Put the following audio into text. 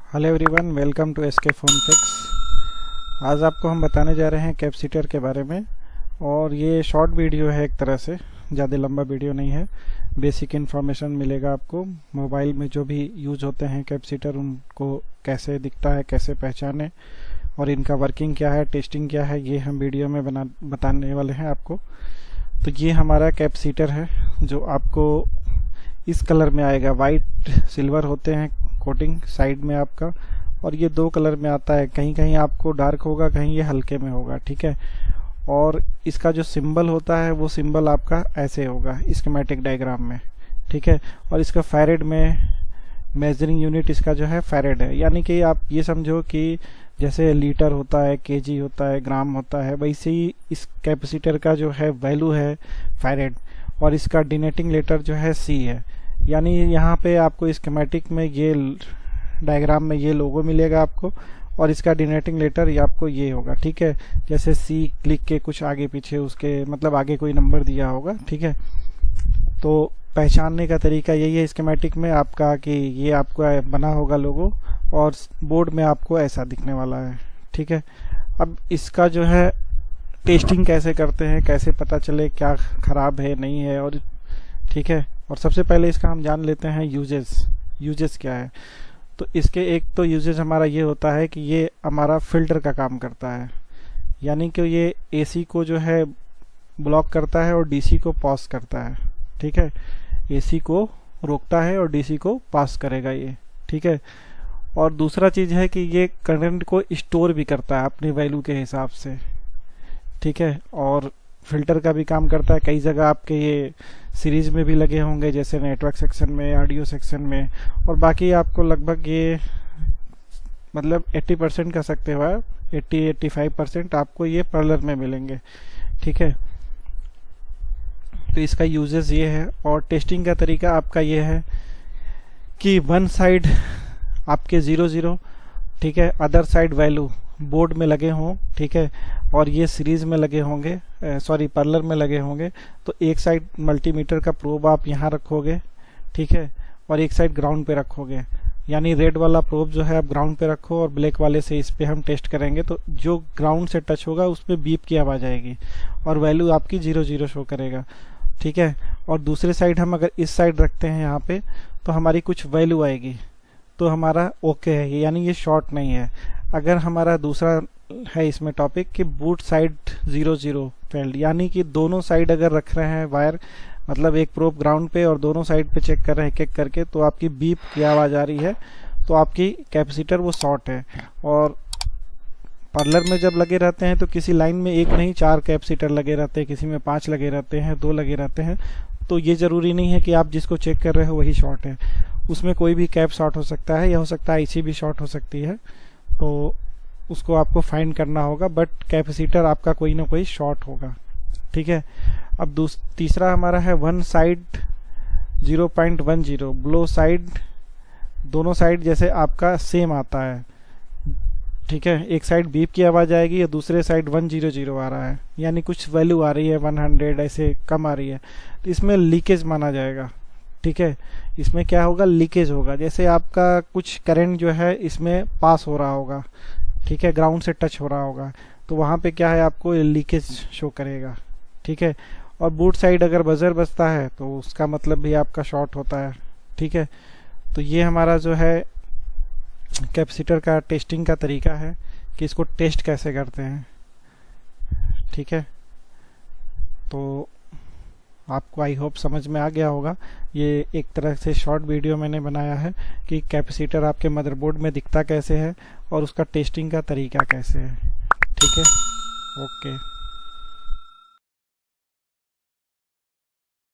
Hello everyone, welcome to SK Phone Fix. आज आपको हम बताने जा रहे हैं कैपेसिटर के बारे में। और ये शॉर्ट वीडियो है, एक तरह से ज़्यादा लंबा वीडियो नहीं है। बेसिक इन्फॉर्मेशन मिलेगा आपको। मोबाइल में जो भी यूज होते हैं कैपेसिटर, उनको कैसे दिखता है, कैसे पहचाने, और इनका वर्किंग क्या है, टेस्टिंग क्या है, ये हम वीडियो में बताने वाले हैं आपको। तो ये हमारा कैपेसिटर है जो आपको इस कलर में आएगा। वाइट सिल्वर होते हैं कोटिंग साइड में आपका, और ये दो कलर में आता है। कहीं कहीं आपको डार्क होगा, कहीं ये हल्के में होगा, ठीक है। और इसका जो सिंबल होता है वो सिंबल आपका ऐसे होगा स्कीमेटिक डायग्राम में, ठीक है। और इसका फैरेड में मेजरिंग यूनिट इसका जो है फैरेड है। यानी कि आप ये समझो कि जैसे लीटर होता है, केजी होता है, ग्राम होता है, वैसे ही इस कैपेसिटर का जो है वैल्यू है फैरेड। और इसका डिनोटिंग लेटर जो है सी है। यानी यहाँ पे आपको स्कीमेटिक में ये डायग्राम में ये लोगो मिलेगा आपको, और इसका डिनोटिंग लेटर ये आपको ये होगा, ठीक है। जैसे सी क्लिक के कुछ आगे पीछे उसके मतलब आगे कोई नंबर दिया होगा, ठीक है। तो पहचानने का तरीका यही है स्कीमेटिक में आपका कि ये आपका बना होगा लोगो, और बोर्ड में आपको ऐसा दिखने वाला है, ठीक है। अब इसका जो है टेस्टिंग कैसे करते हैं, कैसे पता चले क्या खराब है नहीं है, और ठीक है। और सबसे पहले इसका हम जान लेते हैं यूजेस क्या है। तो इसके एक तो यूजेस हमारा ये होता है कि ये हमारा फिल्टर का काम करता है। यानी कि ये एसी को जो है ब्लॉक करता है और डीसी को पास करता है, ठीक है। एसी को रोकता है और डीसी को पास करेगा ये, ठीक है। और दूसरा चीज़ है कि ये करंट को स्टोर भी करता है अपनी वैल्यू के हिसाब से, ठीक है। और फिल्टर का भी काम करता है। कई जगह आपके ये सीरीज में भी लगे होंगे, जैसे नेटवर्क सेक्शन में, ऑडियो सेक्शन में, और बाकी आपको लगभग ये मतलब 80% कह सकते हो आप, 80-85% आपको ये पार्लर में मिलेंगे, ठीक है। तो इसका यूजेस ये है। और टेस्टिंग का तरीका आपका ये है कि वन साइड आपके 0-0, ठीक है, अदर साइड वैल्यू बोर्ड में लगे हों, ठीक है। और ये सीरीज में लगे होंगे, सॉरी पार्लर में लगे होंगे। तो एक साइड मल्टीमीटर का प्रोब आप यहाँ रखोगे, ठीक है, और एक साइड ग्राउंड पे रखोगे। यानी रेड वाला प्रोब जो है आप ग्राउंड पे रखो, और ब्लैक वाले से इस पे हम टेस्ट करेंगे। तो जो ग्राउंड से टच होगा उस पर बीप की आवाज़ आएगी और वैल्यू आपकी 0-0 शो करेगा, ठीक है। और दूसरे साइड हम अगर इस साइड रखते हैं यहाँ पे, तो हमारी कुछ वैल्यू आएगी, तो हमारा ओके है, यानी ये शॉर्ट नहीं है। अगर हमारा दूसरा है इसमें टॉपिक कि बूट साइड 0-0 फेल्ड, यानी कि दोनों साइड अगर रख रहे हैं वायर, मतलब एक प्रोब ग्राउंड पे और दोनों साइड पे चेक कर रहे हैं एक एक करके, तो आपकी बीप की आवाज़ आ रही है, तो आपकी कैपेसिटर वो शॉर्ट है। और पार्लर में जब लगे रहते हैं तो किसी लाइन में एक नहीं 4 कैपेसिटर लगे रहते हैं, किसी में 5 लगे रहते हैं, 2 लगे रहते हैं। तो ये ज़रूरी नहीं है कि आप जिसको चेक कर रहे हो वही शॉर्ट है। उसमें कोई भी कैप शॉर्ट हो सकता है, या हो सकता है आईसी भी शॉर्ट हो सकती है। तो उसको आपको फाइंड करना होगा, बट कैपेसिटर आपका कोई ना कोई शॉर्ट होगा, ठीक है। अब तीसरा हमारा है वन साइड 0.10, ब्लो साइड, दोनों साइड जैसे आपका सेम आता है, ठीक है। एक साइड बीप की आवाज़ आएगी और दूसरे साइड 100 आ रहा है, यानी कुछ वैल्यू आ रही है 100 ऐसे कम आ रही है, तो इसमें लीकेज माना जाएगा, ठीक है। इसमें क्या होगा, लीकेज होगा। जैसे आपका कुछ करंट जो है इसमें पास हो रहा होगा, ठीक है, ग्राउंड से टच हो रहा होगा, तो वहाँ पे क्या है आपको लीकेज शो करेगा, ठीक है। और बूट साइड अगर बजर बजता है तो उसका मतलब भी आपका शॉर्ट होता है, ठीक है। तो ये हमारा जो है कैपेसिटर का टेस्टिंग का तरीका है कि इसको टेस्ट कैसे करते हैं, ठीक है। तो आपको आई होप समझ में आ गया होगा। ये एक तरह से शॉर्ट वीडियो मैंने बनाया है कि कैपेसिटर आपके मदरबोर्ड में दिखता कैसे है और उसका टेस्टिंग का तरीका कैसे है, ठीक है। ओके।